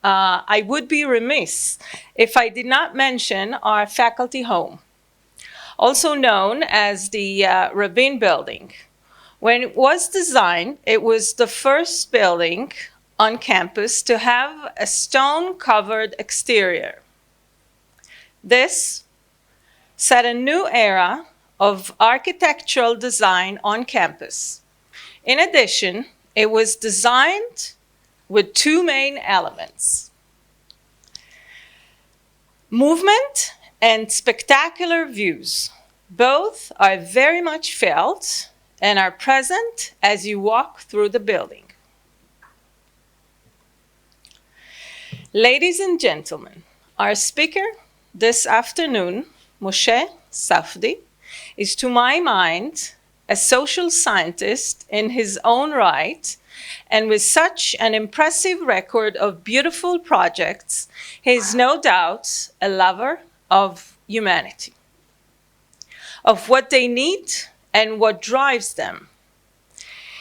I would be remiss if I did not mention our faculty home, also known as the Rabin Building. When it was designed, it was the first building on campus to have a stone-covered exterior. This set a new era of architectural design on campus. In addition, it was designed with two main elements: movement and spectacular views. Both are very much felt and are present as you walk through the building. Ladies and gentlemen, our speaker this afternoon, Moshe Safdie, is to my mind a social scientist in his own right, and with such an impressive record of beautiful projects, he is no doubt a lover of humanity, of what they need and what drives them.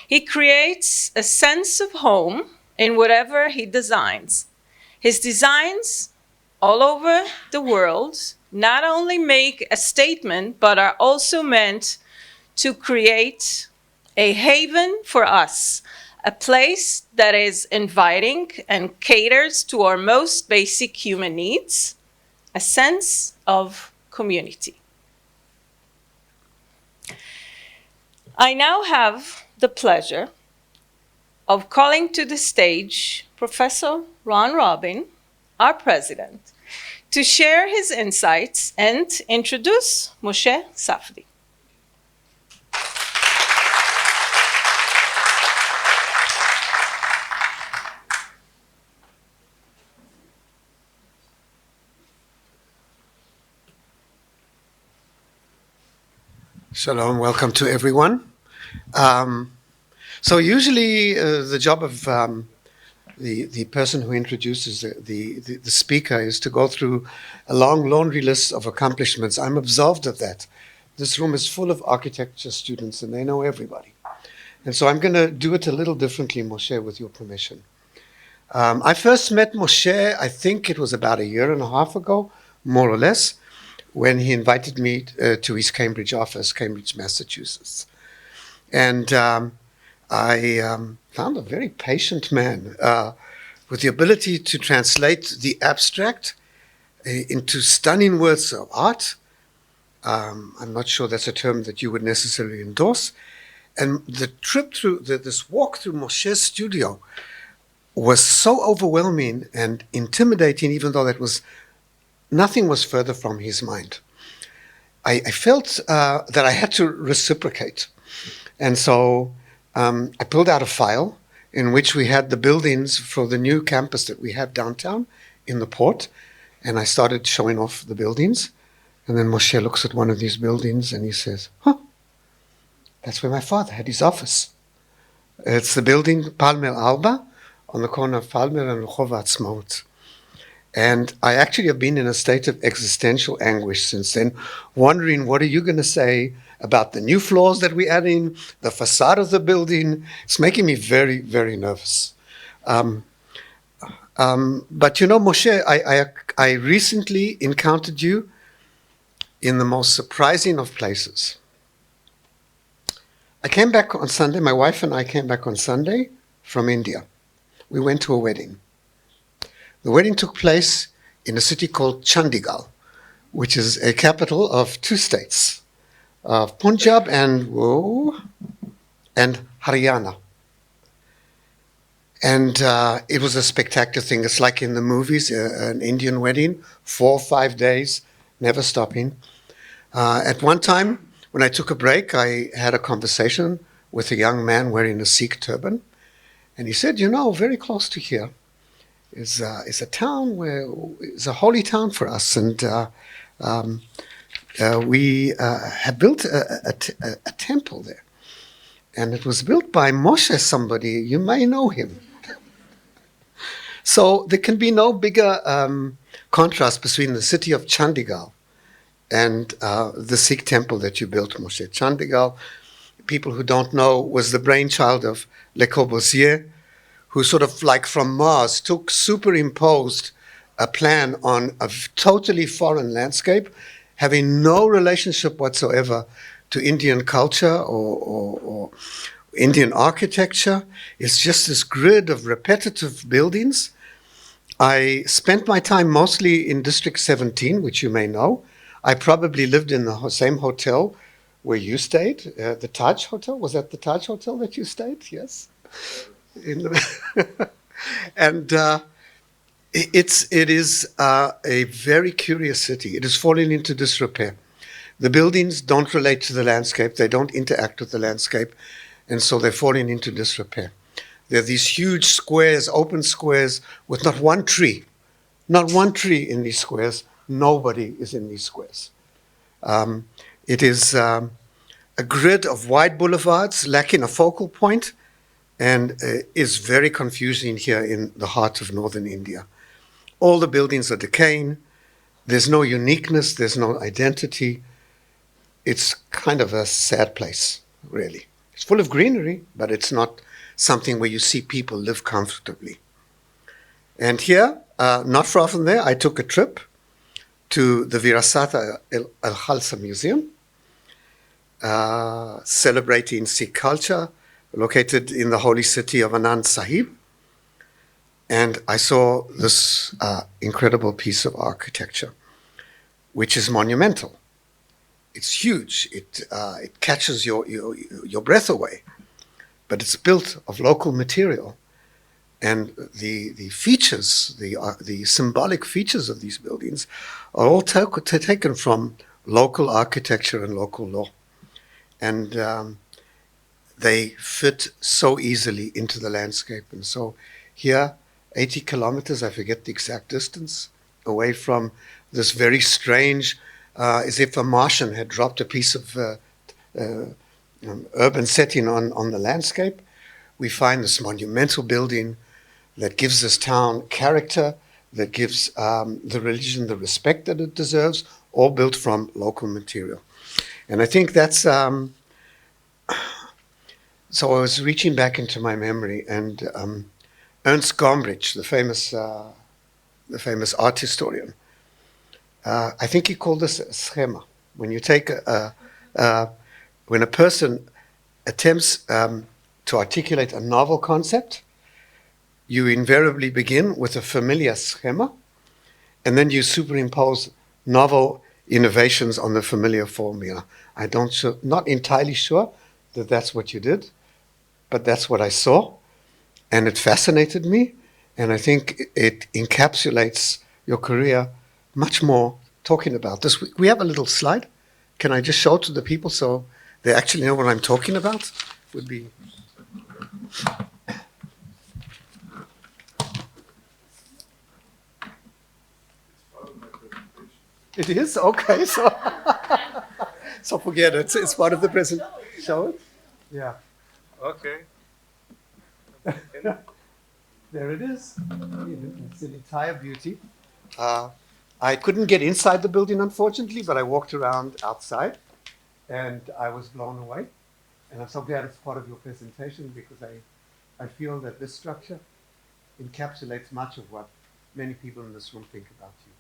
He creates a sense of home in whatever he designs. His designs all over the world not only make a statement, but are also meant to create a haven for us, a place that is inviting and caters to our most basic human needs, a sense of community. I now have the pleasure of calling to the stage Professor Ron Robin, our president, to share his insights and introduce Moshe Safdie. Shalom, welcome to everyone. So usually the job of the person who introduces the speaker is to go through a long laundry list of accomplishments. I'm absolved of that. This room is full of architecture students and they know everybody. And so I'm going to do it a little differently, Moshe, with your permission. I first met Moshe, I think it was about 1.5 years ago, more or less, when he invited me to his Cambridge office, Cambridge, Massachusetts. And I found a very patient man with the ability to translate the abstract into stunning words of art. I'm not sure that's a term that you would necessarily endorse. And the trip through, this walk through Moshe's studio was so overwhelming and intimidating, even though nothing was further from his mind. I felt that I had to reciprocate. And so I pulled out a file in which we had the buildings for the new campus that we have downtown in the port. And I started showing off the buildings. And then Moshe looks at one of these buildings and he says, that's where my father had his office. It's the building Palmer Alba on the corner of Palmer and Rehov Ha'atzmaut. And I actually have been in a state of existential anguish since then, wondering what are you going to say about the new floors that we're adding, the facade of the building. It's making me very, very nervous. But you know, Moshe, I recently encountered you in the most surprising of places. I came back on Sunday, my wife and I came back on Sunday from India. We went to a wedding. The wedding took place in a city called Chandigarh, which is a capital of 2 states, Punjab and Haryana. And it was a spectacular thing. It's like in the movies, an Indian wedding, 4 or 5 days, never stopping. At one time, when I took a break, I had a conversation with a young man wearing a Sikh turban. And he said, you know, very close to here is a town where it's a holy town for us, and we have built a temple there, and it was built by Moshe somebody. You may know him. So there can be no bigger contrast between the city of Chandigarh and the Sikh temple that you built, Moshe. Chandigarh, people who don't know, was the brainchild of Le Corbusier, who sort of like from Mars superimposed a plan on a totally foreign landscape, having no relationship whatsoever to Indian culture or Indian architecture. It's just this grid of repetitive buildings. I spent my time mostly in District 17, which you may know. I probably lived in the same hotel where you stayed, the Taj Hotel. Was that the Taj Hotel that you stayed? Yes. And it is a very curious city. It is falling into disrepair. The buildings don't relate to the landscape. They don't interact with the landscape. And so they're falling into disrepair. There are these huge squares, open squares, with not one tree in these squares. Nobody is in these squares. It is a grid of wide boulevards lacking a focal point, and is very confusing here in the heart of northern India. All the buildings are decaying. There's no uniqueness. There's no identity. It's kind of a sad place, really. It's full of greenery, but it's not something where you see people live comfortably. And here, not far from there, I took a trip to the Virasat al-Khalsa Museum, celebrating Sikh culture, located in the holy city of Anand Sahib. And I saw this incredible piece of architecture, which is monumental. It's huge. It catches your breath away. But it's built of local material. And the features, the symbolic features of these buildings are all taken from local architecture and local law. And they fit so easily into the landscape. And so here, 80 kilometers, I forget the exact distance, away from this very strange, as if a Martian had dropped a piece of urban setting on the landscape, we find this monumental building that gives this town character, that gives the religion the respect that it deserves, all built from local material. And I think that's, so I was reaching back into my memory, and Ernst Gombrich, the famous art historian, I think he called this a schema. When you take when a person attempts to articulate a novel concept, you invariably begin with a familiar schema, and then you superimpose novel innovations on the familiar formula. Not entirely sure that that's what you did, but that's what I saw, and it fascinated me, and I think it encapsulates your career much more. Talking about this, we have a little slide. Can I just show it to the people so they actually know what I'm talking about? Would be. It is? Okay, so so forget it. It's part of the present. Show it? Yeah. Okay. There it is. It's an entire beauty. I couldn't get inside the building, unfortunately, but I walked around outside, and I was blown away. And I'm so glad it's part of your presentation, because I feel that this structure encapsulates much of what many people in this room think about you.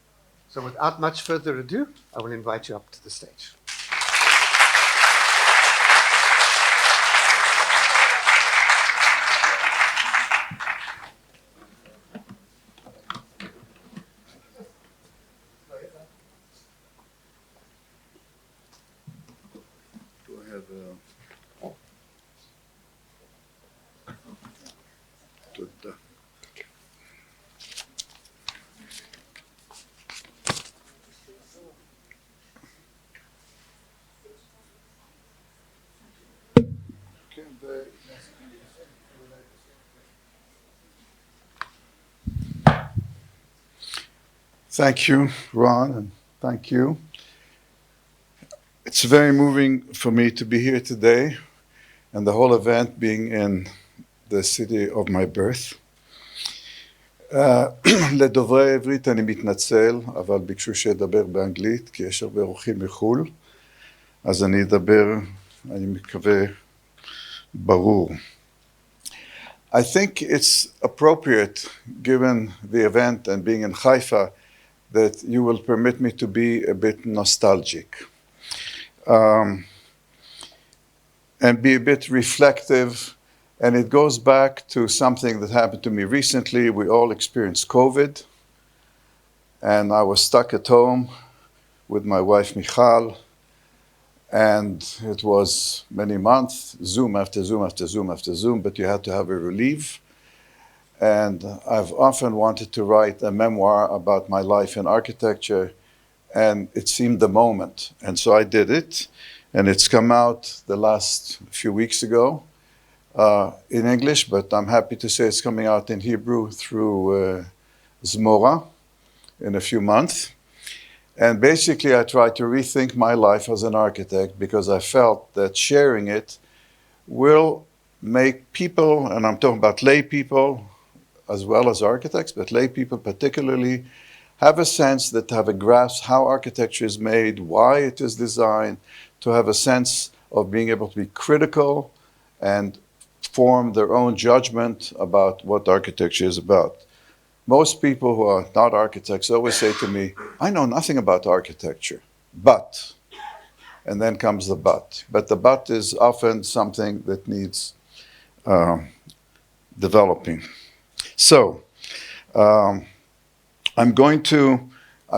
So without much further ado, I will invite you up to the stage. תודה. Thank you, Ron, and thank you. It's very moving for me to be here today, and the whole event being in the city of my birth. לדוברי עברית אני מתנצל, אבל ביקשו שאדבר באנגלית, כי יש הרבה אורחים מחו"ל, אז אני אדבר, אני מקווה, ברור. I think it's appropriate, given the event and being in Haifa, that you will permit me to be a bit nostalgic and be a bit reflective. And it goes back to something that happened to me recently. We all experienced COVID, and I was stuck at home with my wife Michal, and it was many months, Zoom after Zoom after Zoom after Zoom, but you had to have a relief. And I've often wanted to write a memoir about my life in architecture, and it seemed the moment. And so I did it, and it's come out the last few weeks ago in English, but I'm happy to say it's coming out in Hebrew through Zmora in a few months. And basically, I tried to rethink my life as an architect because I felt that sharing it will make people, and I'm talking about lay people as well as architects, but lay people particularly, have a sense that have a grasp how architecture is made, why it is designed, to have a sense of being able to be critical and form their own judgment about what architecture is about. Most people who are not architects always say to me, I know nothing about architecture, but, and then comes the but. But the but is often something that needs developing. So, I'm going to,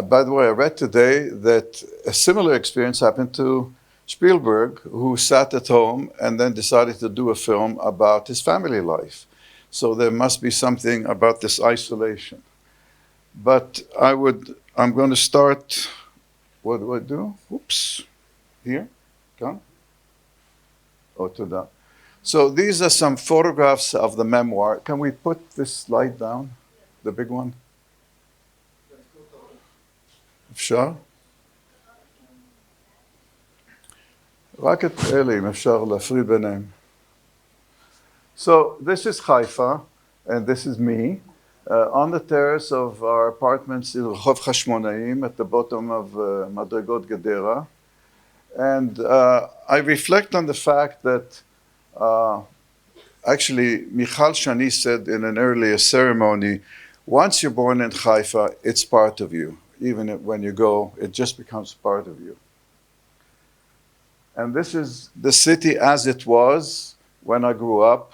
by the way, I read today that a similar experience happened to Spielberg, who sat at home and then decided to do a film about his family life. So there must be something about this isolation. But I'm going to start, what do I do? Oops, here, come. Oh, to that. So these are some photographs of the memoir. Can we put this slide down, the big one? אפשר? רק את אלה, אם אפשר להפריד ביניהם. So this is Haifa, and this is me, on the terrace of our apartments in רחוב חשמונאים, at the bottom of מדרגות גדרה. And I reflect on the fact that actually Michal Shani said in an earlier ceremony, once you're born in Haifa, it's part of you. Even when you go, it just becomes part of you. And this is the city as it was when I grew up,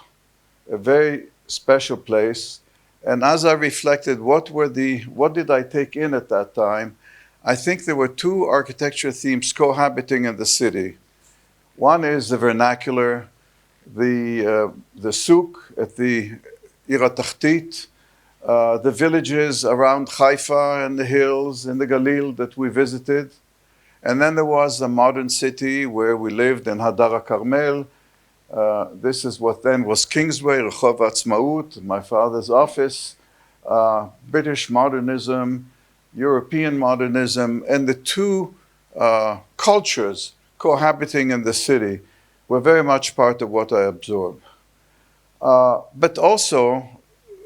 a very special place. And as I reflected, what did I take in at that time? I think there were two architecture themes cohabiting in the city. One is the vernacular, the souk at the Ir HaTachtit, the villages around Haifa and the hills and the Galil that we visited. And then there was a modern city where we lived in Hadar HaKarmel. This is what then was Kingsway, Rehov Atzmaut, my father's office, British modernism, European modernism, and the two cultures cohabiting in the city were very much part of what I absorbed. But also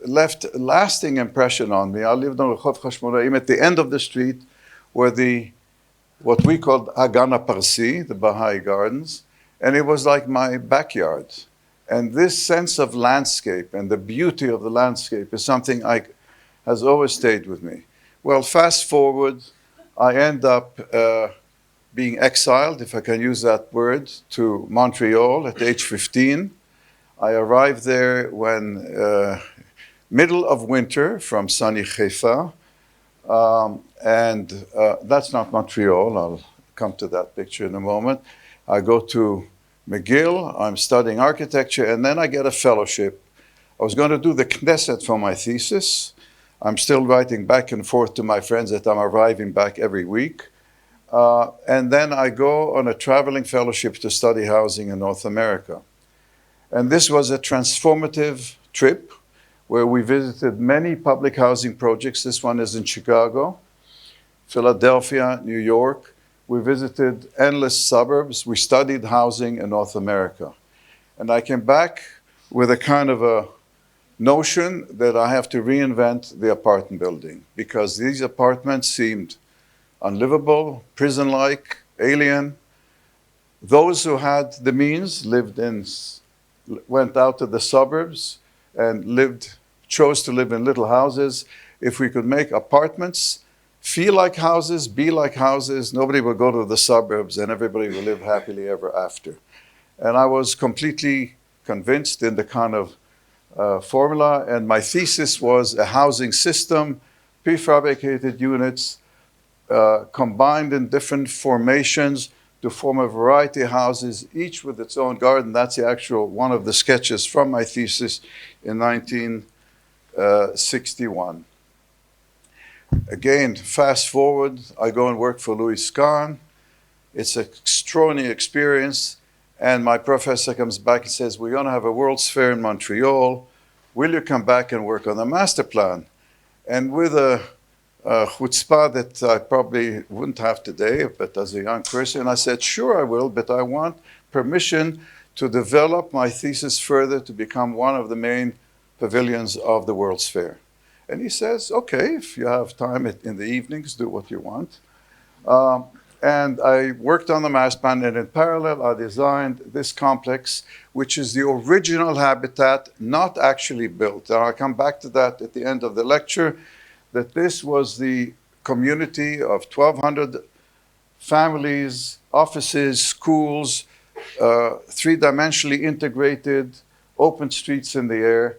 left a lasting impression on me. I lived on Rehov Hashmonaim. At the end of the street were what we called Hagana Parsi, the Baha'i Gardens, and it was like my backyard. And this sense of landscape and the beauty of the landscape is something has always stayed with me. Well, fast forward, I end up being exiled, if I can use that word, to Montreal at age 15. I arrived there when middle of winter from sunny Haifa, and that's not Montreal. I'll come to that picture in a moment. I go to McGill, I'm studying architecture, and then I get a fellowship. I was going to do the Knesset for my thesis. I'm still writing back and forth to my friends that I'm arriving back every week. And then I go on a traveling fellowship to study housing in North America. And this was a transformative trip where we visited many public housing projects. This one is in Chicago, Philadelphia, New York. We visited endless suburbs. We studied housing in North America. And I came back with a kind of a notion that I have to reinvent the apartment building because these apartments seemed unlivable, prison-like, alien. Those who had the means went out to the suburbs, and chose to live in little houses. If we could make apartments feel like houses, be like houses, nobody would go to the suburbs and everybody would live happily ever after. And I was completely convinced in the kind of formula, and my thesis was a housing system, prefabricated units, combined in different formations to form a variety of houses, each with its own garden. That's the actual one of the sketches from my thesis in 1961. Again, fast forward, I go and work for Louis Kahn. It's an extraordinary experience. And my professor comes back and says, we're going to have a World's Fair in Montreal. Will you come back and work on the master plan? And with a chutzpah that I probably wouldn't have today, but as a young person, I said, sure I will, but I want permission to develop my thesis further to become one of the main pavilions of the World's Fair. And he says, okay, if you have time in the evenings, do what you want. And I worked on the master plan, and in parallel, I designed this complex, which is the original habitat, not actually built. And I'll come back to that at the end of the lecture, that this was the community of 1,200 families, offices, schools, three-dimensionally integrated, open streets in the air.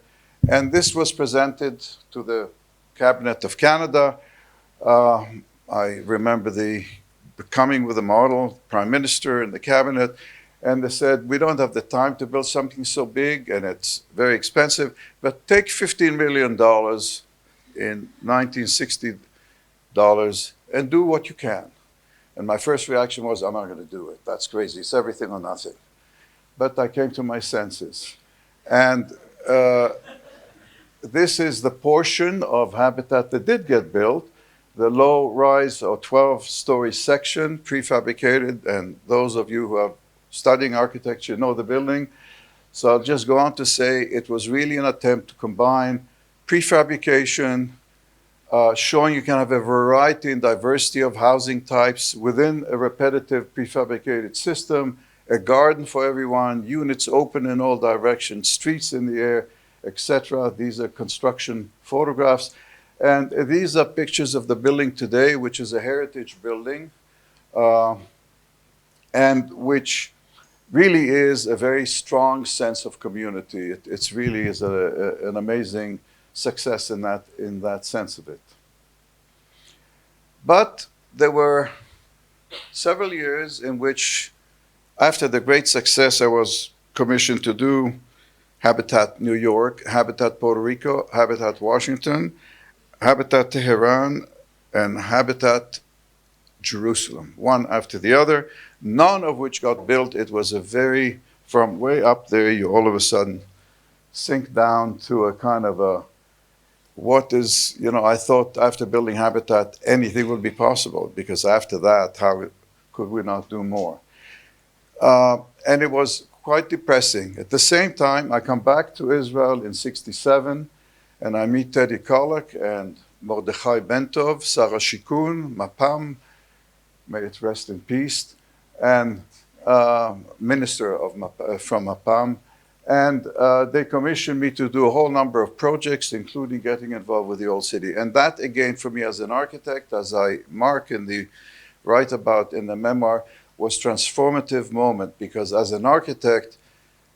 And this was presented to the Cabinet of Canada. I remember coming with a model, Prime Minister and the Cabinet, and they said, we don't have the time to build something so big, and it's very expensive, but take $15 million in 1960 and do what you can. And my first reaction was, I'm not going to do it. That's crazy. It's everything or nothing. But I came to my senses. And this is the portion of habitat that did get built, the low-rise or 12-story section, prefabricated, and those of you who are studying architecture know the building. So I'll just go on to say it was really an attempt to combine prefabrication, showing you can have a variety and diversity of housing types within a repetitive prefabricated system, a garden for everyone, units open in all directions, streets in the air, etc. These are construction photographs. And these are pictures of the building today, which is a heritage building, and which really is a very strong sense of community. It really is an amazing success in that sense of it. But there were several years in which, after the great success, I was commissioned to do Habitat New York, Habitat Puerto Rico, Habitat Washington, Habitat Tehran, and Habitat Jerusalem, one after the other, none of which got built. It was from way up there, you all of a sudden sink down to a kind of I thought after building Habitat, anything would be possible, because after that, how could we not do more? And it was quite depressing. At the same time, I come back to Israel in '67, and I meet Teddy Kollek and Mordechai Bentov, Sarah Shikun, Mapam, may it rest in peace, and minister from Mapam. And they commissioned me to do a whole number of projects, including getting involved with the Old City. And that, again, for me as an architect, as I write about in the memoir, was transformative moment, because as an architect,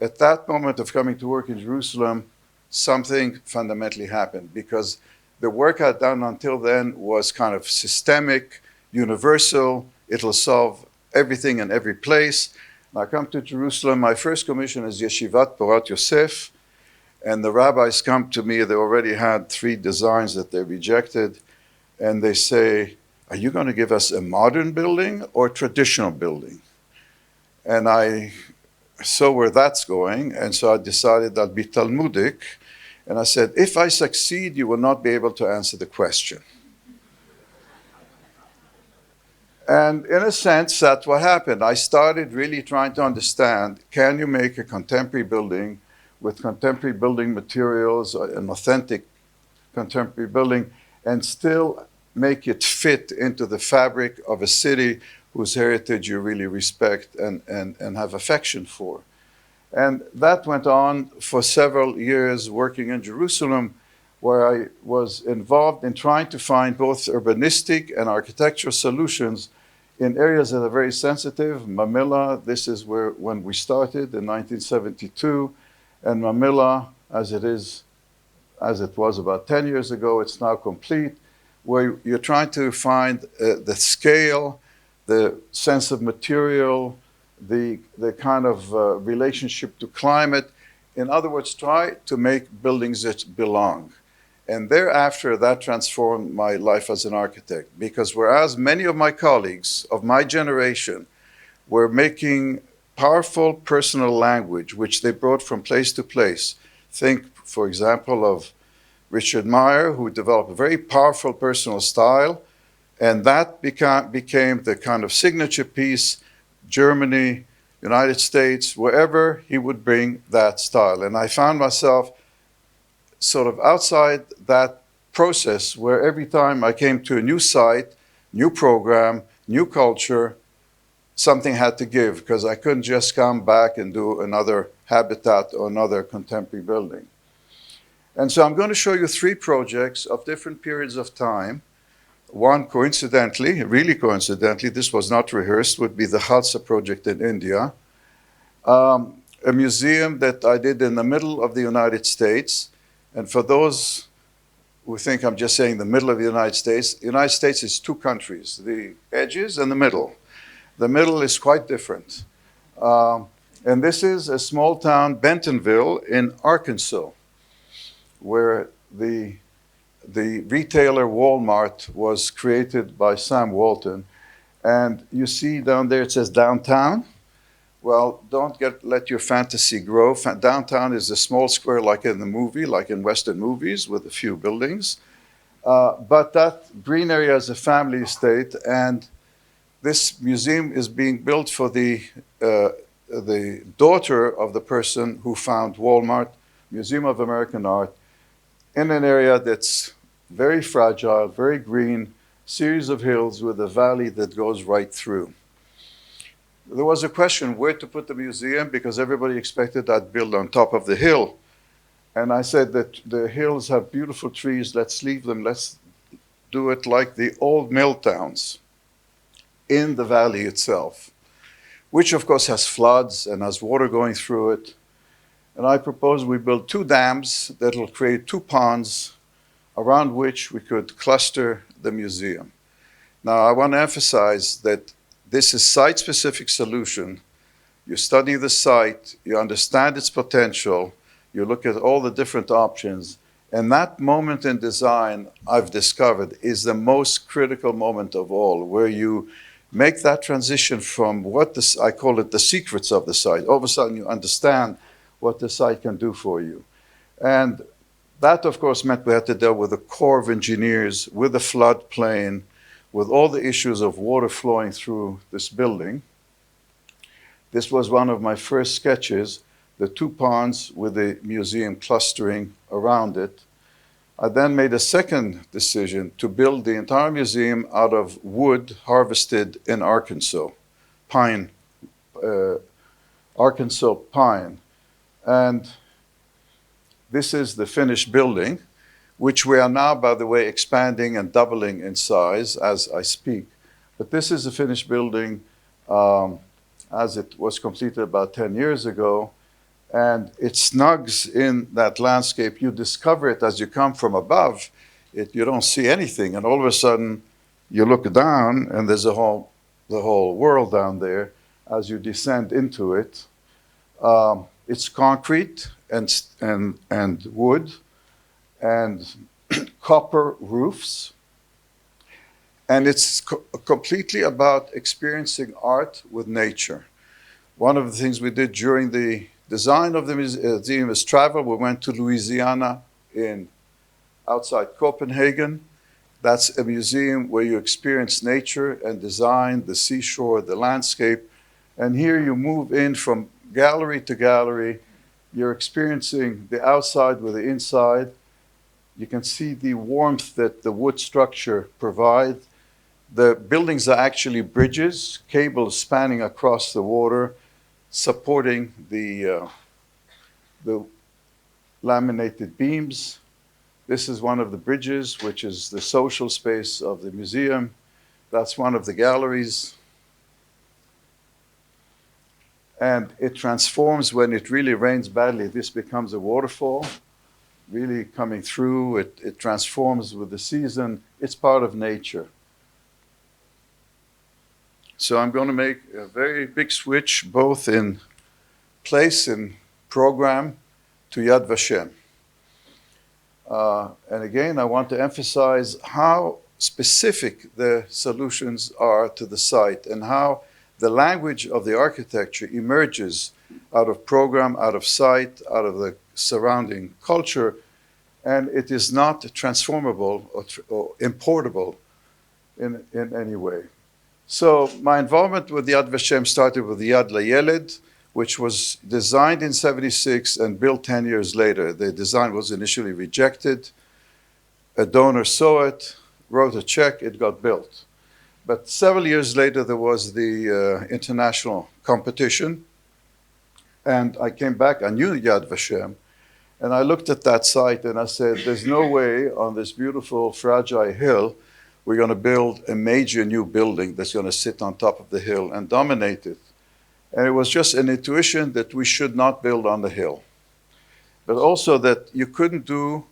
at that moment of coming to work in Jerusalem, something fundamentally happened, because the work I'd done until then was kind of systemic, universal. It'll solve everything in every place. I come to Jerusalem. My first commission is Yeshivat Porat Yosef, and the rabbis come to me. They already had 3 designs that they rejected, and they say, are you going to give us a modern building or a traditional building? And I saw where that's going, and so I decided I'd be Talmudic, and I said, if I succeed, you will not be able to answer the question. And in a sense, that's what happened. I started really trying to understand, can you make a contemporary building with contemporary building materials, an authentic contemporary building, and still make it fit into the fabric of a city whose heritage you really respect and have affection for. And that went on for several years working in Jerusalem, where I was involved in trying to find both urbanistic and architectural solutions in areas that are very sensitive. Mamilla, this is when we started in 1972, and Mamilla, as it was about 10 years ago, it's now complete, where you're trying to find the scale, the sense of material, the kind of relationship to climate. In other words, try to make buildings that belong. And thereafter, that transformed my life as an architect, because whereas many of my colleagues of my generation were making powerful personal language, which they brought from place to place. Think, for example, of Richard Meyer, who developed a very powerful personal style, and that became the kind of signature piece. Germany, United States, wherever he would bring that style. And I found myself sort of outside that process, where every time I came to a new site, new program, new culture, something had to give, because I couldn't just come back and do another habitat or another contemporary building. And so I'm going to show you 3 projects of different periods of time. One, coincidentally, really coincidentally, this was not rehearsed, would be the Khalsa project in India, a museum that I did in the middle of the United States. And for those who think I'm just saying the middle of the United States is 2 countries, the edges and the middle. The middle is quite different. And this is a small town, Bentonville, in Arkansas, where the retailer Walmart was created by Sam Walton. And you see down there it says downtown. Well, don't let your fantasy grow. Downtown is a small square like in the movie, like in Western movies, with a few buildings. But that green area is a family estate, and this museum is being built for the daughter of the person who found Walmart, Museum of American Art, in an area that's very fragile, very green, series of hills with a valley that goes right through. There was a question where to put the museum, because everybody expected I'd build on top of the hill. And I said that the hills have beautiful trees, let's leave them, let's do it like the old mill towns in the valley itself, which of course has floods and has water going through it. And I propose we build 2 dams that will create 2 ponds around which we could cluster the museum. Now, I want to emphasize that this is site-specific solution. You study the site, you understand its potential, you look at all the different options, and that moment in design, I've discovered, is the most critical moment of all, where you make that transition from I call it the secrets of the site. All of a sudden you understand what the site can do for you. And that, of course, meant we had to deal with the Corps of Engineers, with the floodplain, with all the issues of water flowing through this building. This was one of my first sketches, the 2 ponds with the museum clustering around it. I then made a second decision to build the entire museum out of wood harvested in Arkansas, pine, Arkansas pine. And this is the finished building, which we are now, by the way, expanding and doubling in size as I speak. But this is a finished building as it was completed about 10 years ago. And it snugs in that landscape. You discover it as you come from above. You don't see anything. And all of a sudden, you look down, and there's the whole world down there as you descend into it. It's concrete and wood and copper roofs. And it's completely about experiencing art with nature. One of the things we did during the design of the museum is travel. We went to Louisiana outside Copenhagen. That's a museum where you experience nature and design, the seashore, the landscape. And here you move in from gallery to gallery. You're experiencing the outside with the inside. You can see the warmth that the wood structure provides. The buildings are actually bridges, cables spanning across the water, supporting the the laminated beams. This is one of the bridges, which is the social space of the museum. That's one of the galleries. And it transforms when it really rains badly. This becomes a waterfall, really coming through. It transforms with the season. It's part of nature. So I'm going to make a very big switch, both in place and program, to Yad Vashem. And again, I want to emphasize how specific the solutions are to the site and how the language of the architecture emerges out of program, out of site, out of the surrounding culture, and it is not transformable or importable in any way. So my involvement with Yad Vashem started with Yad LaYeled, which was designed in 76 and built 10 years later. The design was initially rejected. A donor saw it, wrote a check, it got built. But several years later, there was the international competition. And I came back, I knew Yad Vashem, and I looked at that site and I said, there's no way on this beautiful, fragile hill, we're going to build a major new building that's going to sit on top of the hill and dominate it. And it was just an intuition that we should not build on the hill. But also that you couldn't do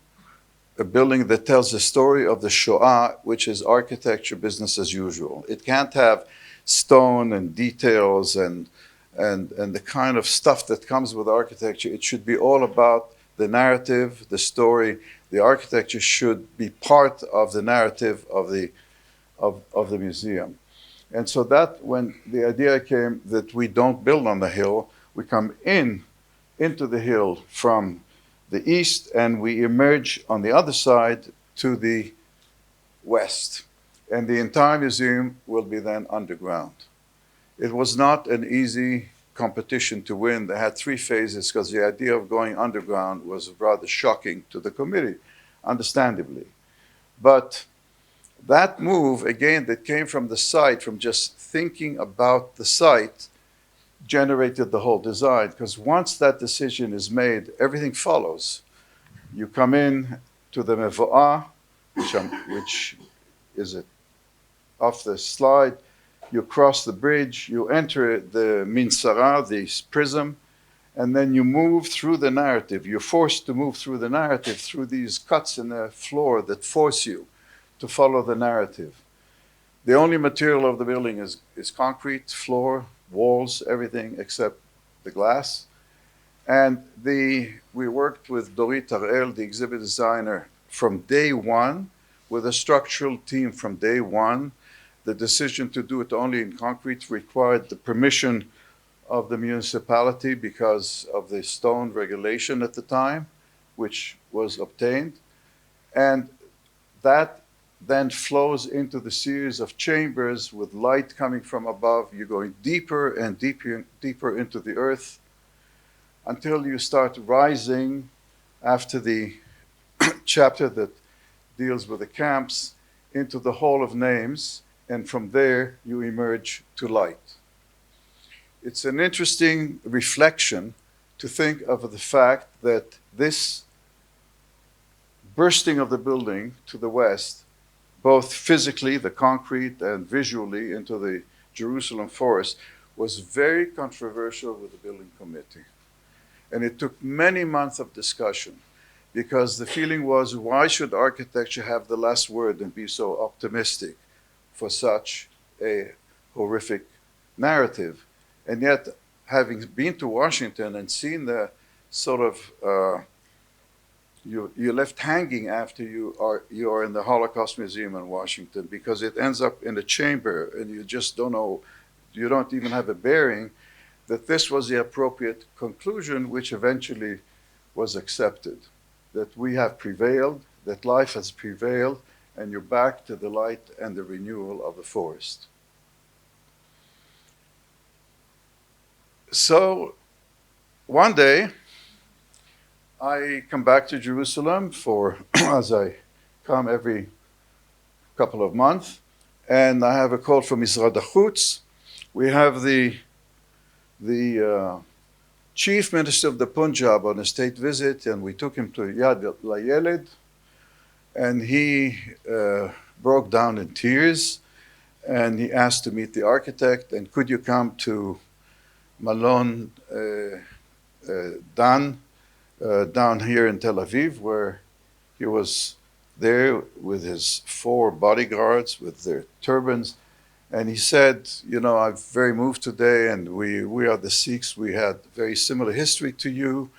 a building that tells the story of the Shoah, which is architecture business as usual. It can't have stone and details and the kind of stuff that comes with architecture. It should be all about the narrative, the story. The architecture should be part of the narrative of the museum. And so that when the idea came that we don't build on the hill, we come into the hill from the east and we emerge on the other side to the west. And the entire museum will be then underground. It was not an easy competition to win. They had 3 phases because the idea of going underground was rather shocking to the committee, understandably. But that move, again, that came from the site, from just thinking about the site, generated the whole design. Because once that decision is made, everything follows. You come in to the Mevo'ah, which is off the slide. You cross the bridge, you enter the Minsara, the prism, and then you move through the narrative. You're forced to move through the narrative through these cuts in the floor that force you to follow the narrative. The only material of the building is concrete, floor, walls, everything except the glass. And we worked with Dorit Harel, the exhibit designer, from day one, with a structural team from day one. The decision to do it only in concrete required the permission of the municipality because of the stone regulation at the time, which was obtained. And that then flows into the series of chambers with light coming from above. You're going deeper and deeper into the earth until you start rising after the chapter that deals with the camps into the Hall of Names. And from there, you emerge to light. It's an interesting reflection to think of the fact that this bursting of the building to the west, both physically, the concrete, and visually into the Jerusalem forest, was very controversial with the building committee. And it took many months of discussion because the feeling was, why should architecture have the last word and be so optimistic for such a horrific narrative? And yet, having been to Washington and seen the sort of, you're left hanging after you are in the Holocaust Museum in Washington because it ends up in a chamber and you just don't know, you don't even have a bearing that this was the appropriate conclusion, which eventually was accepted, that we have prevailed, that life has prevailed, and you're back to the light and the renewal of the forest. So one day, I come back to Jerusalem as I come every couple of months, and I have a call from Misrad HaChutz. We have the chief minister of the Punjab on a state visit, and we took him to Yad Layeled, and he broke down in tears, and he asked to meet the architect, and could you come to Malon Dan, down here in Tel Aviv, where he was there with his 4 bodyguards with their turbans. And he said, you know, I'm very moved today, and we are the Sikhs. We had very similar history to you.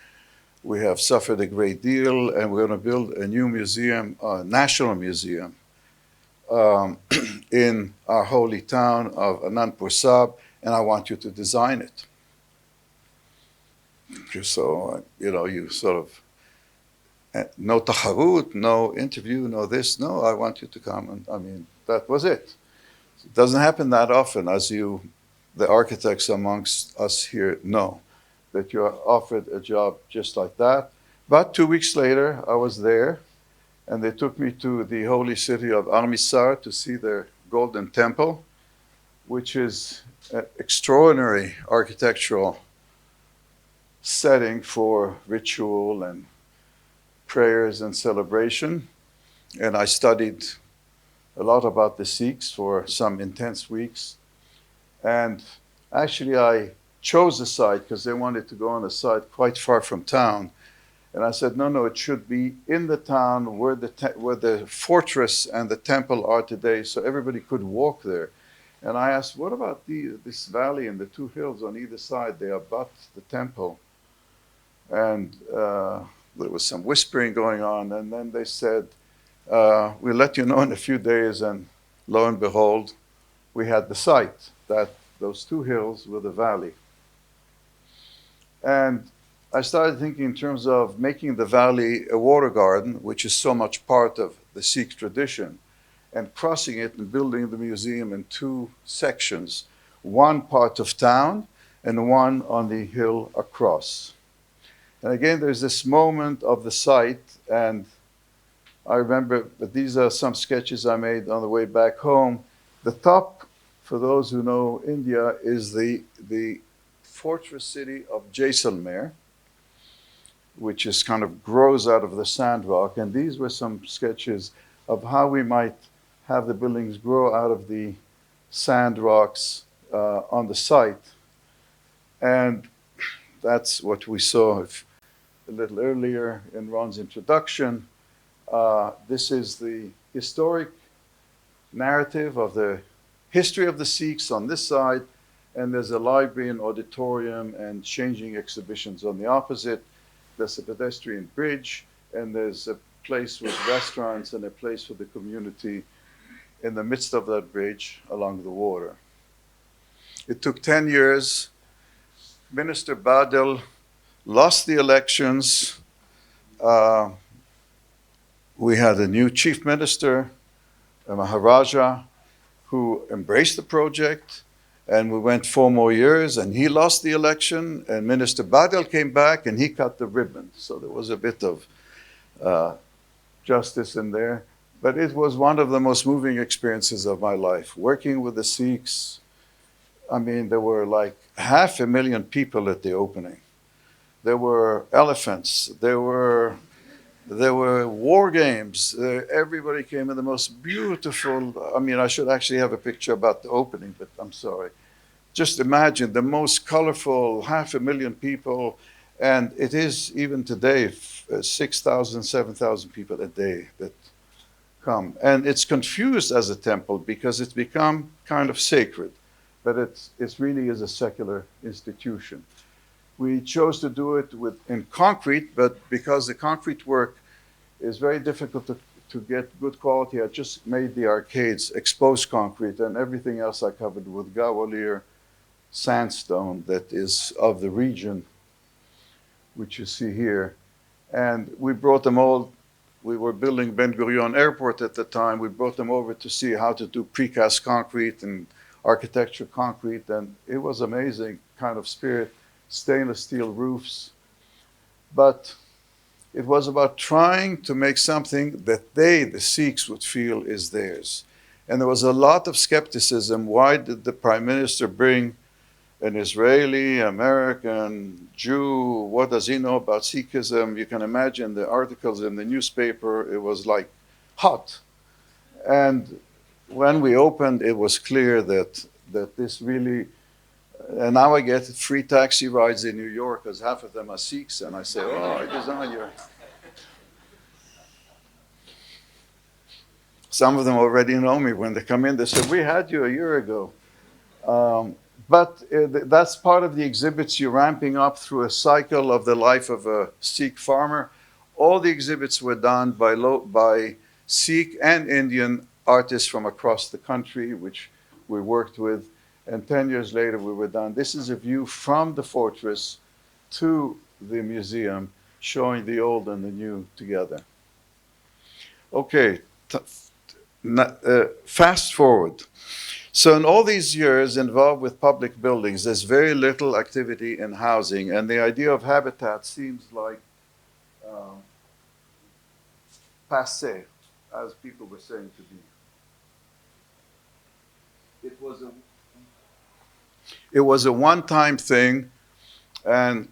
We have suffered a great deal, and we're going to build a new museum, a national museum, in our holy town of Anandpur Sahib, and I want you to design it. So, you know, you sort of, no taharut, no interview, no this, no, I want you to come. And I mean, that was it. It doesn't happen that often, as you, the architects amongst us here know, that you are offered a job just like that. But 2 weeks later, I was there, and they took me to the holy city of Amritsar to see their golden temple, which is an extraordinary architectural setting for ritual and prayers and celebration. And I studied a lot about the Sikhs for some intense weeks. And actually I chose a site because they wanted to go on a site quite far from town. And I said, no, it should be in the town where the fortress and the temple are today, so everybody could walk there. And I asked, what about this valley and the 2 hills on either side? They abut the temple. And there was some whispering going on, and then they said, we'll let you know in a few days, and lo and behold, we had the site, that those 2 hills with a valley. And I started thinking in terms of making the valley a water garden, which is so much part of the Sikh tradition, and crossing it and building the museum in 2 sections, one part of town and one on the hill across. And again, there's this moment of the site, and I remember that these are some sketches I made on the way back home. The top, for those who know India, is the fortress city of Jaisalmer, which is kind of grows out of the sand rock. And these were some sketches of how we might have the buildings grow out of the sand rocks on the site. And that's what we saw a little earlier in Ron's introduction. This is the historic narrative of the history of the Sikhs on this side, and there's a library and auditorium and changing exhibitions on the opposite. There's a pedestrian bridge, and there's a place with restaurants and a place for the community in the midst of that bridge along the water. It took 10 years. Minister Badal lost the elections. We had a new chief minister, a Maharaja, who embraced the project, and we went 4 more years, and he lost the election, and Minister Badal came back, and he cut the ribbon. So there was a bit of justice in there. But it was one of the most moving experiences of my life, working with the Sikhs. I mean, there were like 500,000 people at the opening. There were elephants. There were war games. Everybody came in the most beautiful. I mean, I should actually have a picture about the opening, but I'm sorry. Just imagine the most colorful 500,000 people. And it is even today 6,000, 7,000 people a day that come. And it's confused as a temple because it's become kind of sacred, but it really is a secular institution. We chose to do it in concrete, but because the concrete work is very difficult to get good quality, I just made the arcades exposed concrete, and everything else I covered with Gwalior sandstone that is of the region, which you see here. And we brought them all. We were building Ben Gurion Airport at the time. We brought them over to see how to do precast concrete and architecture concrete, and it was amazing kind of spirit. Stainless steel roofs. But it was about trying to make something that the Sikhs, would feel is theirs. And there was a lot of skepticism. Why did the Prime Minister bring an Israeli, American, Jew, what does he know about Sikhism? You can imagine the articles in the newspaper, it was like hot. And when we opened, it was clear that this really, and now I get free taxi rides in New York because half of them are Sikhs, and I say, oh, I design your. Some of them already know me. When they come in, they say, we had you a year ago. But that's part of the exhibits. You're ramping up through a cycle of the life of a Sikh farmer. All the exhibits were done by Sikh and Indian artists from across the country, which we worked with. And 10 years later, we were done. This is a view from the fortress to the museum, showing the old and the new together. Okay, fast forward. So in all these years involved with public buildings, there's very little activity in housing, and the idea of habitat seems like passé, as people were saying to me. It was a one-time thing, and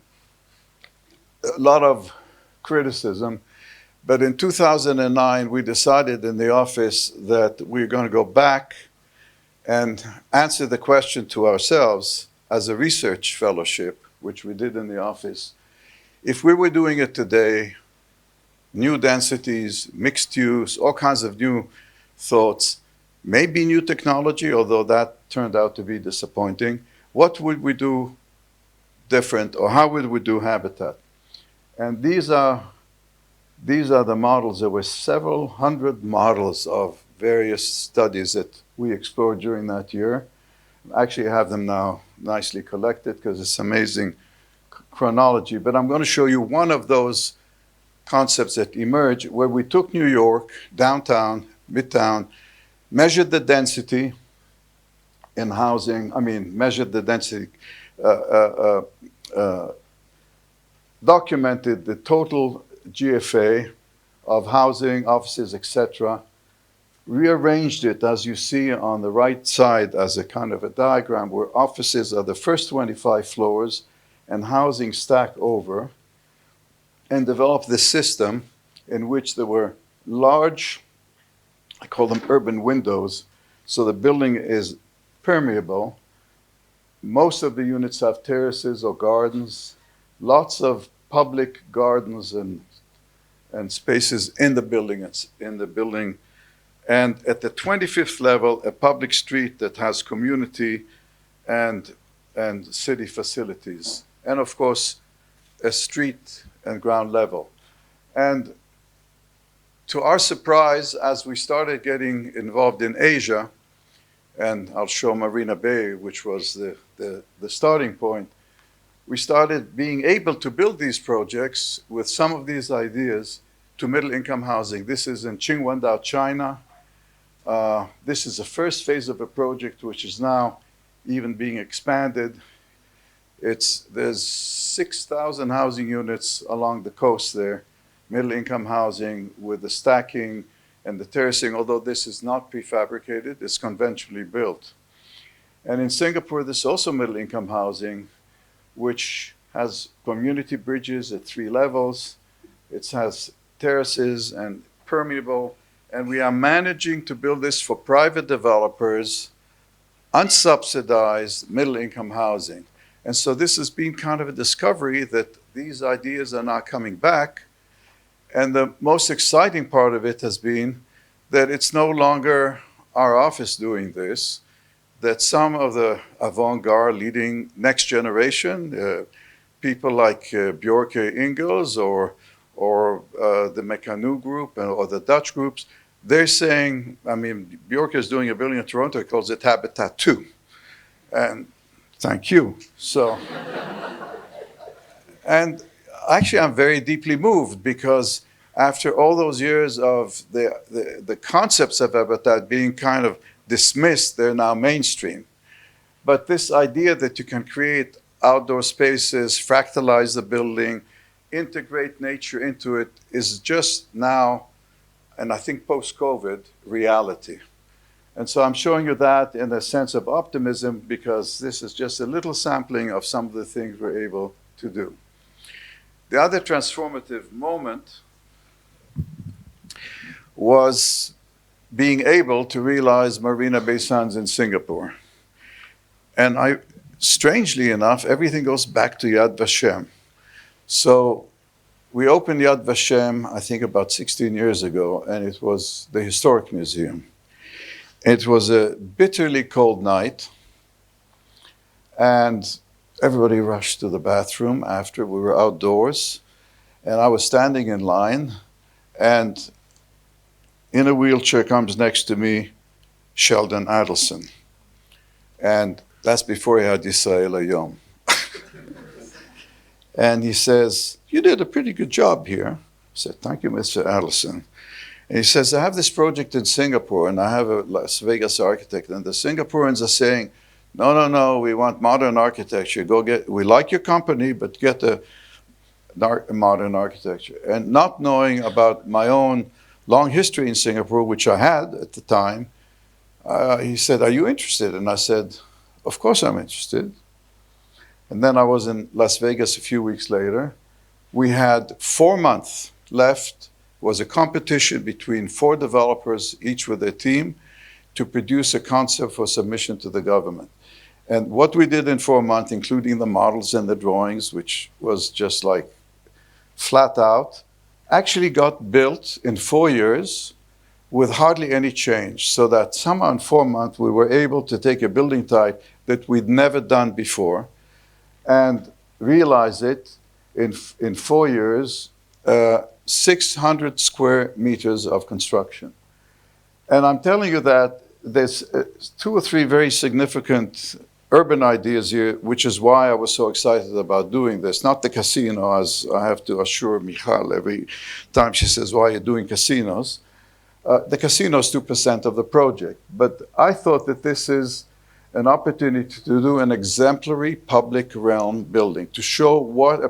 a lot of criticism. But in 2009, we decided in the office that we're going to go back and answer the question to ourselves as a research fellowship, which we did in the office. If we were doing it today, new densities, mixed use, all kinds of new thoughts, maybe new technology, although that turned out to be disappointing, what would we do different, or how would we do habitat? And these are the models. There were several hundred models of various studies that we explored during that year. Actually, I have them now nicely collected because it's amazing chronology. But I'm going to show you one of those concepts that emerged where we took New York, downtown, midtown, measured the density in housing, measured the density, documented the total GFA of housing, offices, etc., rearranged it, as you see on the right side, as a kind of a diagram where offices are the first 25 floors and housing stack over, and developed this system in which there were large, I call them urban windows, so the building is permeable. Most of the units have terraces or gardens, lots of public gardens and spaces in the building. And at the 25th level, a public street that has community and city facilities. And of course, a street and ground level. And to our surprise, as we started getting involved in Asia, and I'll show Marina Bay, which was the starting point, we started being able to build these projects with some of these ideas to middle-income housing. This is in Qingwandao, China. This is the first phase of a project which is now even being expanded. There's 6,000 housing units along the coast there, middle-income housing with the stacking and the terracing, although this is not prefabricated, it's conventionally built. And in Singapore, there's also middle-income housing, which has community bridges at 3 levels. It has terraces and permeable, and we are managing to build this for private developers, unsubsidized middle-income housing. And so this has been kind of a discovery that these ideas are now coming back. And the most exciting part of it has been that it's no longer our office doing this, that some of the avant-garde leading next generation, people like Bjorke Ingels or the Mekanu group or the Dutch groups, they're saying, Bjorke is doing a building in Toronto, he calls it Habitat 2. And thank you. So, and actually I'm very deeply moved because after all those years of the concepts of habitat being kind of dismissed, they're now mainstream. But this idea that you can create outdoor spaces, fractalize the building, integrate nature into it is just now, and I think post-COVID, reality. And so I'm showing you that in a sense of optimism because this is just a little sampling of some of the things we're able to do. The other transformative moment was being able to realize Marina Bay Sands in Singapore. And strangely enough, everything goes back to Yad Vashem. So we opened Yad Vashem, I think about 16 years ago, and it was the Historic Museum. It was a bitterly cold night, and everybody rushed to the bathroom after we were outdoors, and I was standing in line, and in a wheelchair comes next to me Sheldon Adelson. And that's before he had Yisrael Hayom. And he says, "You did a pretty good job here." I said, "Thank you, Mr. Adelson." And he says, "I have this project in Singapore, and I have a Las Vegas architect, and the Singaporeans are saying, no, we want modern architecture. We like your company, but get a modern architecture." And not knowing about my own long history in Singapore, which I had at the time, he said, "Are you interested?" And I said, "Of course I'm interested." And then I was in Las Vegas a few weeks later. We had 4 months left. It was a competition between 4 developers, each with a team, to produce a concept for submission to the government. And what we did in 4 months, including the models and the drawings, which was just like flat out, actually got built in 4 years with hardly any change, so that somehow in 4 months we were able to take a building type that we'd never done before and realize it in 4 years, 600 square meters of construction. And I'm telling you that there's 2 or 3 very significant urban ideas here, which is why I was so excited about doing this. Not the casino, as I have to assure Michal every time she says, "Why are you doing casinos?" The casino is 2% of the project. But I thought that this is an opportunity to do an exemplary public realm building, to show what a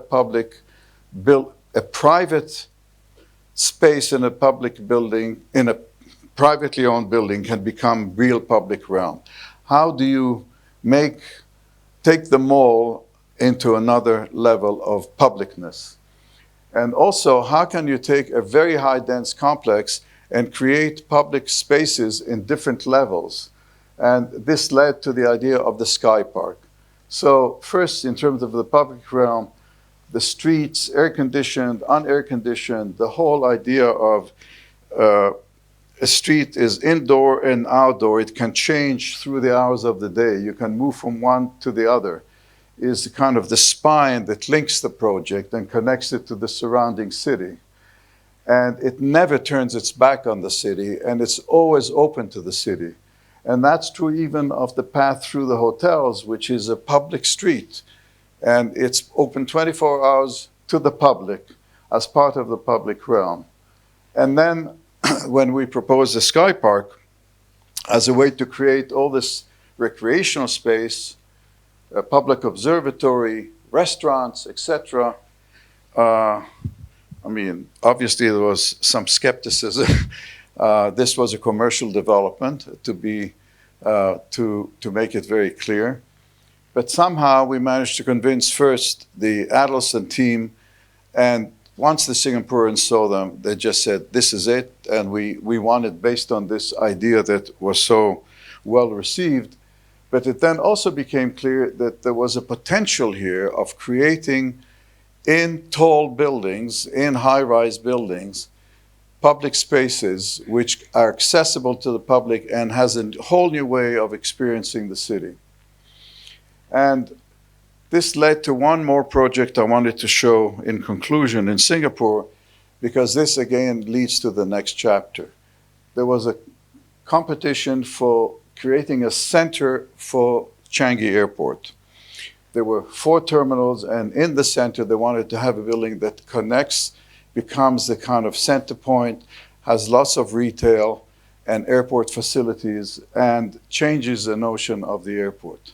private space in a public building, in a privately owned building, can become real public realm. How do you take the mall into another level of publicness? And also, how can you take a very high dense complex and create public spaces in different levels? And this led to the idea of the Sky Park. So first, in terms of the public realm, the streets, air-conditioned, unair-conditioned, the whole idea of a street is indoor and outdoor. It can change through the hours of the day. You can move from one to the other. Is kind of the spine that links the project and connects it to the surrounding city. And it never turns its back on the city, and it's always open to the city. And that's true even of the path through the hotels, which is a public street. And it's open 24 hours to the public as part of the public realm. And then when we proposed the Sky Park as a way to create all this recreational space, a public observatory, restaurants, etc. Obviously there was some skepticism. This was a commercial development to make it very clear. But somehow we managed to convince first the Adelson team, and once the Singaporeans saw them, they just said, "This is it," and we wanted, based on this idea that was so well received. But it then also became clear that there was a potential here of creating in tall buildings, in high-rise buildings, public spaces which are accessible to the public and has a whole new way of experiencing the city. And this led to one more project I wanted to show in conclusion in Singapore, because this again leads to the next chapter. There was a competition for creating a center for Changi Airport. There were 4 terminals, and in the center they wanted to have a building that connects, becomes the kind of center point, has lots of retail and airport facilities, and changes the notion of the airport.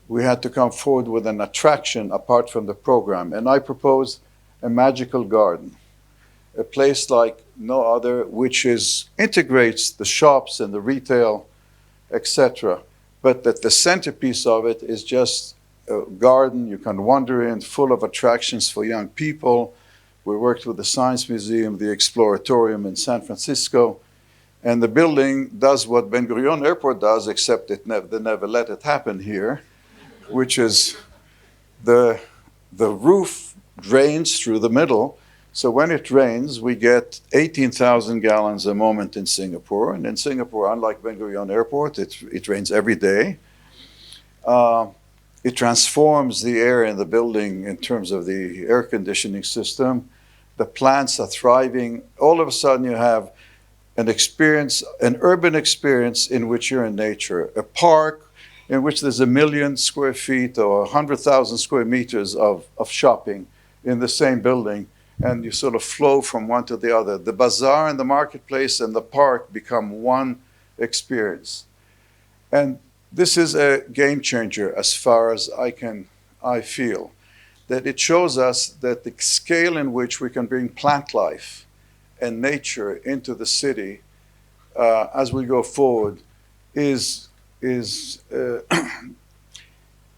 We had to come forward with an attraction apart from the program, and I proposed a magical garden. a place like no other, which integrates the shops and the retail, etc. But that the centerpiece of it is just a garden you can wander in, full of attractions for young people. We worked with the Science Museum, the Exploratorium in San Francisco, and the building does what Ben Gurion Airport does, except they never let it happen here, which is the roof drains through the middle. So when it rains, we get 18,000 gallons a moment in Singapore. And in Singapore, unlike Ben Gurion Airport, it rains every day. It transforms the air in the building in terms of the air conditioning system. The plants are thriving. All of a sudden, you have an urban experience in which you're in nature, a park in which there's 1 million square feet or 100,000 square meters of shopping in the same building, and you sort of flow from one to the other. The bazaar and the marketplace and the park become one experience. And this is a game changer as far as I feel, that it shows us that the scale in which we can bring plant life and nature into the city as we go forward is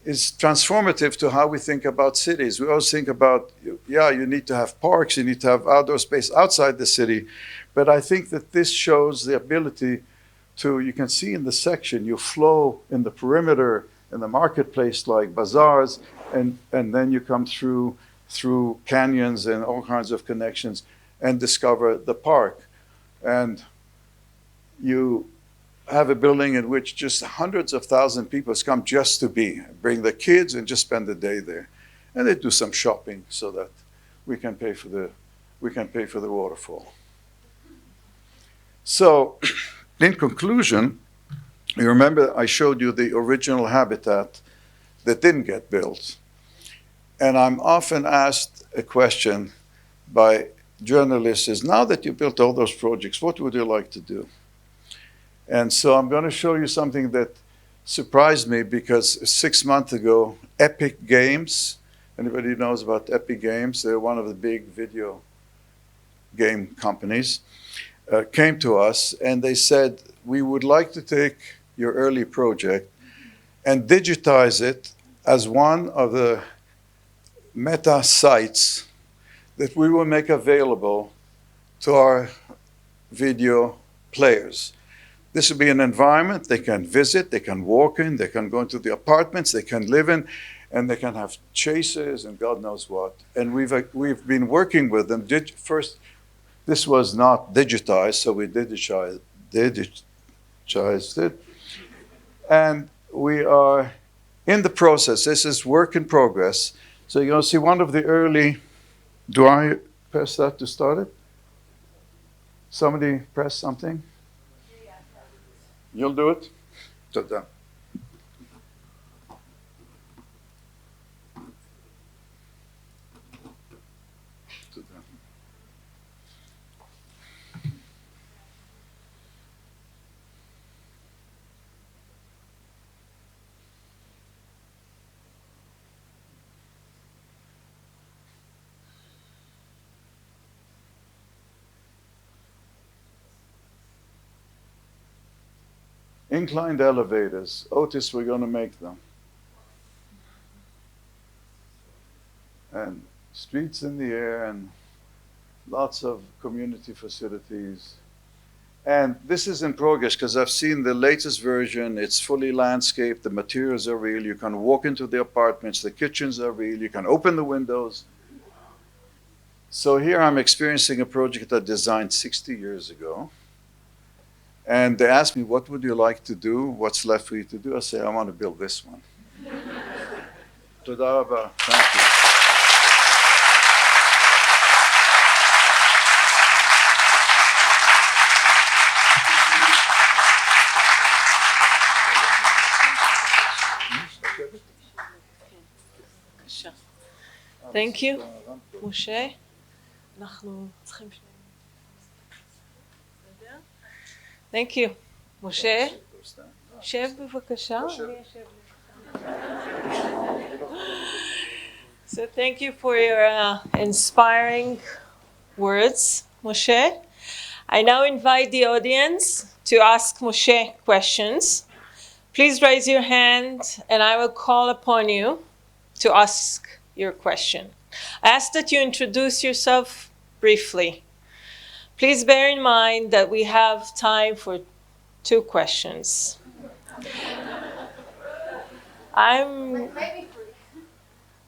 transformative to how we think about cities. We always think about, you need to have parks, you need to have outdoor space outside the city, but I think that this shows the ability to, you can see in the section, you flow in the perimeter, in the marketplace like bazaars, and then you come through canyons and all kinds of connections and discover the park. And you have a building in which just hundreds of thousands of people come just to bring the kids and just spend the day there. And they do some shopping so that we can pay for the waterfall. So, in conclusion, you remember I showed you the original habitat that didn't get built. And I'm often asked a question by journalists is, now that you built all those projects, what would you like to do? And so I'm going to show you something that surprised me, because 6 months ago, Epic Games, anybody knows about Epic Games? They're one of the big video game companies, came to us and they said, we would like to take your early project and digitize it as one of the meta sites that we will make available to our video players. This will be an environment they can visit, they can walk in, they can go into the apartments, they can live in, and they can have chases and God knows what. And we've been working with them. First, this was not digitized, so we digitized it. And we are in the process. This is work in progress. So you're going to see one of the early, do I press that to start it? Somebody press something? You'll do it? תודה. Inclined elevators. Otis, we're going to make them. And streets in the air and lots of community facilities. And this is in progress because I've seen the latest version. It's fully landscaped. The materials are real. You can walk into the apartments. The kitchens are real. You can open the windows. So here I'm experiencing a project I designed 60 years ago. And they asked me, what would you like to do? What's left for you to do? I say, I want to build this one. Toda raba. Thank you. Thank you, משה. אנחנו צריכים Thank you. משה, שב בבקשה. So thank you for your inspiring words, Moshe. I now invite the audience to ask Moshe questions. Please raise your hand and I will call upon you to ask your question. I ask that you introduce yourself briefly. Please bear in mind that we have time for 2 questions. Maybe 3.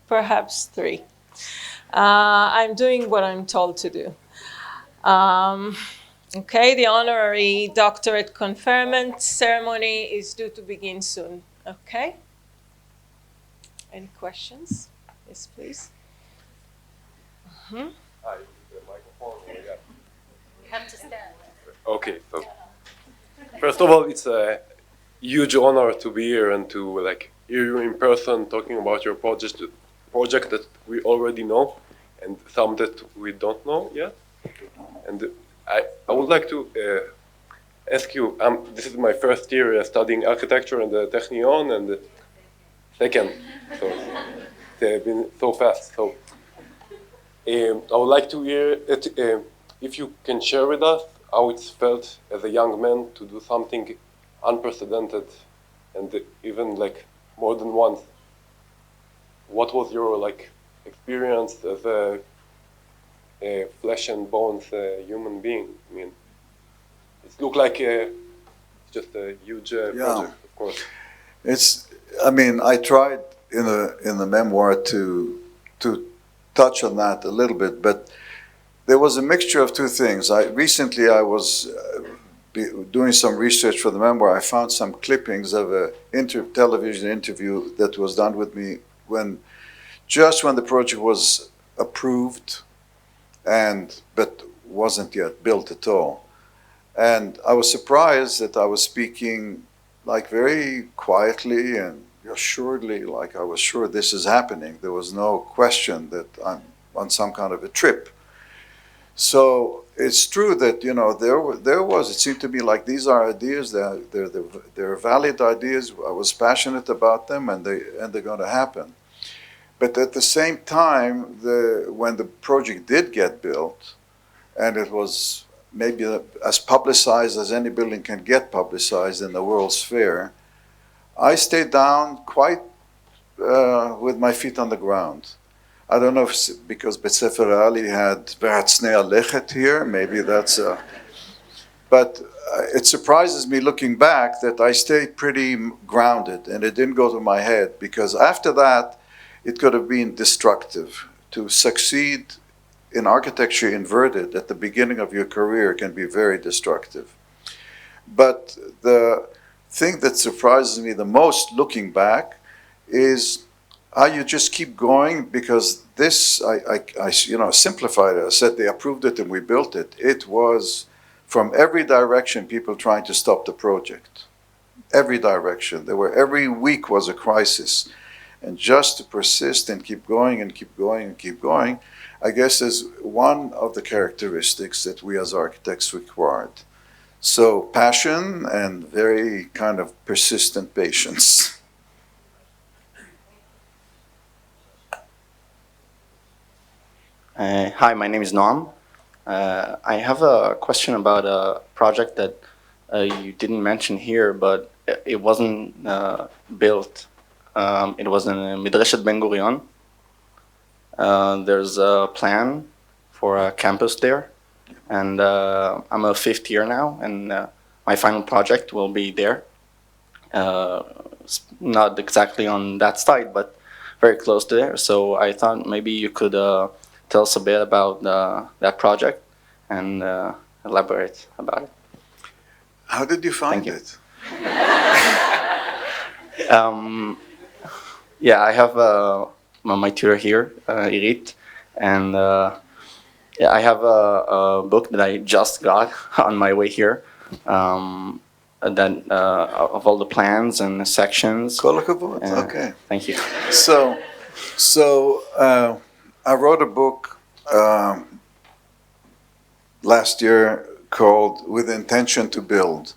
Perhaps 3. I'm doing what I'm told to do. Okay, the honorary doctorate conferment ceremony is due to begin soon. Okay? Any questions? Yes, please. Hi, the microphone. Yeah. You have to stand. Okay, so first of all, it's a huge honor to be here and to hear you in person talking about your project that we already know and some that we don't know yet. And I would like to ask you, this is my first year studying architecture in the Technion and second, so it's been so fast. So I would like to hear if you can share with us how it's felt as a young man to do something unprecedented and even more than once. What was your experience as a flesh and bones human being? I mean, it looked like just a huge project, of course. I tried in the memoir to touch on that a little bit, but there was a mixture of 2 things. Recently I was doing some research for the memoir. I found some clippings of a television interview that was done with me just when the project was approved but wasn't yet built at all. And I was surprised that I was speaking very quietly and assuredly, I was sure this is happening. There was no question that I'm on some kind of a trip. So it's true that there was. It seemed to me like these are ideas. They're valid ideas. I was passionate about them, and they're going to happen. But at the same time, when the project did get built, and it was maybe as publicized as any building can get publicized in the World's Fair, I stayed down quite with my feet on the ground. I don't know if it's because Bet Sefer Ali had V'Hatznei Alechet here, maybe that's but it surprises me looking back that I stayed pretty grounded and it didn't go to my head, because after that it could have been destructive. To succeed in architecture inverted at the beginning of your career can be very destructive. But the thing that surprises me the most looking back is how you just keep going, because this, I simplified it. I said they approved it and we built it. It was from every direction people trying to stop the project. Every direction. Every week was a crisis. And just to persist and keep going and keep going and keep going, I guess is one of the characteristics that we as architects required. So passion and very kind of persistent patience. Hi, my name is Noam. I have a question about a project that you didn't mention here, but it wasn't built. It was in Midreshet Ben Gurion. There's a plan for a campus there, and I'm a 5th year now, and my final project will be there. Not exactly on that site, but very close to there. So I thought maybe you could tell us a bit about that project and elaborate about it. How did you find it? Yeah, I have my tutor here, Irit, and I have a book that I just got on my way here, of all the plans and the sections. Kol hakavod. Okay. Thank you. So I wrote a book last year called With Intention to Build.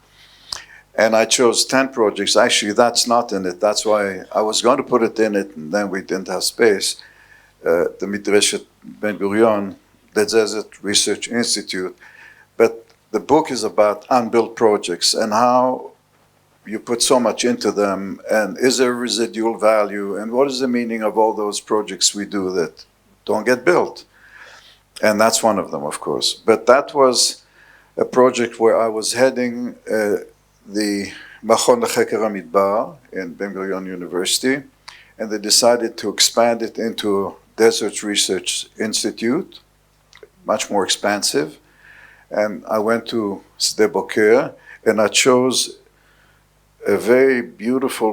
And I chose 10 projects. Actually, that's not in it. That's why I was going to put it in it, and then we didn't have space. The Midreshet Ben Gurion, the Desert Research Institute. But the book is about unbuilt projects and how you put so much into them, and is there residual value, and what is the meaning of all those projects we do that don't get built? And that's one of them, of course. But that was a project where I was heading the Machon Lecheker HaMidbar in Ben-Gurion University, and they decided to expand it into a Desert Research Institute, much more expansive. And I went to Sde Boker, and I chose a very beautiful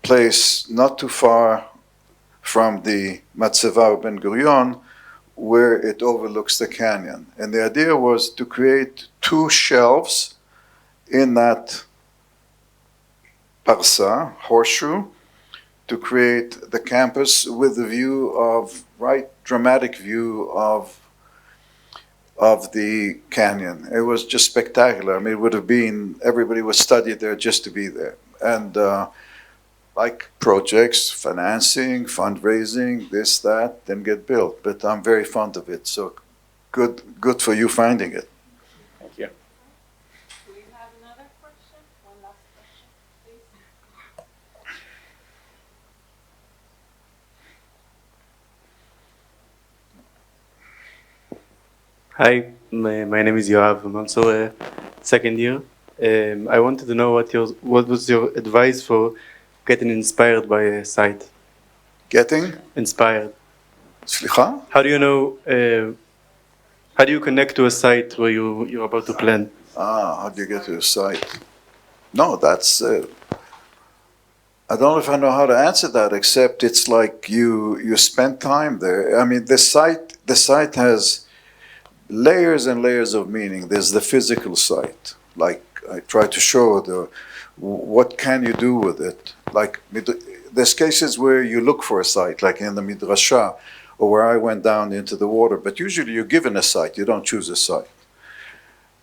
place not too far from the Matzeva of Ben-Gurion, where it overlooks the canyon. And the idea was to create 2 shelves in that parsa, horseshoe, to create the campus with the view of, dramatic view of the canyon. It was just spectacular. I mean, it would have been, everybody would study there just to be there. And like projects, financing, fundraising, this, that, then get built. But I'm very fond of it, so good for you finding it. Thank you. Do we have another question? One last question, please. Hi, my name is Yoav Mansour, second year. I wanted to know what was your advice for getting inspired by a site? Getting? Inspired. Slicha? How do you know, how do you connect to a site where you're about to plan? How do you get to a site? No, that's, I don't know if I know how to answer that, except it's like you spend time there. I mean, the site has layers and layers of meaning. There's the physical site, like I try to show what can you do with it. Like there's cases where you look for a site, like in the Midrasha, or where I went down into the water, but usually you're given a site, you don't choose a site.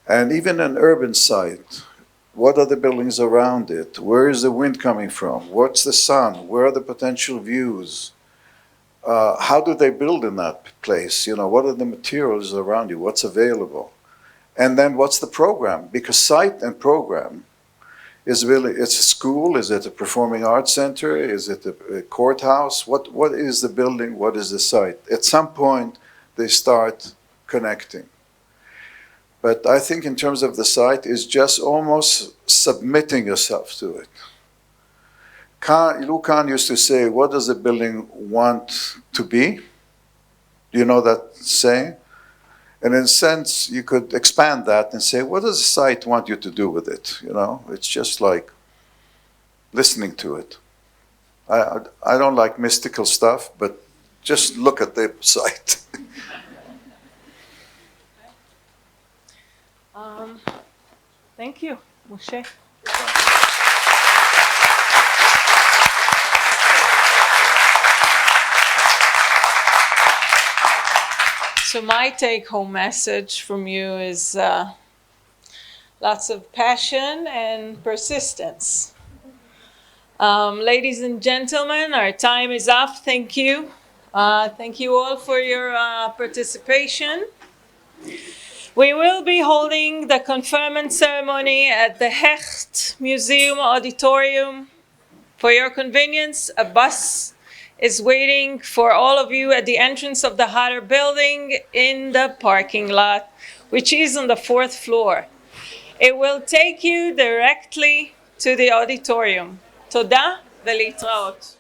And even an urban site, what are the buildings around it? Where is the wind coming from? What's the sun? Where are the potential views? How do they build in that place? You know, what are the materials around you? What's available? And then what's the program? Because site and program is really, it's a school, is it a performing arts center, is it a courthouse? What is the building, what is the site? At some point, they start connecting. But I think in terms of the site, is just almost submitting yourself to it. Lucan used to say, what does the building want to be? Do you know that saying? And in a sense, you could expand that and say, what does the site want you to do with it? You know, it's just like listening to it. I don't like mystical stuff, but just look at the site. Thank you, Moshe. So my take-home message from you is lots of passion and persistence. Ladies and gentlemen, our time is up. Thank you. Thank you all for your participation. We will be holding the conferment ceremony at the Hecht Museum Auditorium. For your convenience, a bus is waiting for all of you at the entrance of the Hatter building in the parking lot, which is on the 4th floor. It will take you directly to the auditorium. Toda ולהתראות.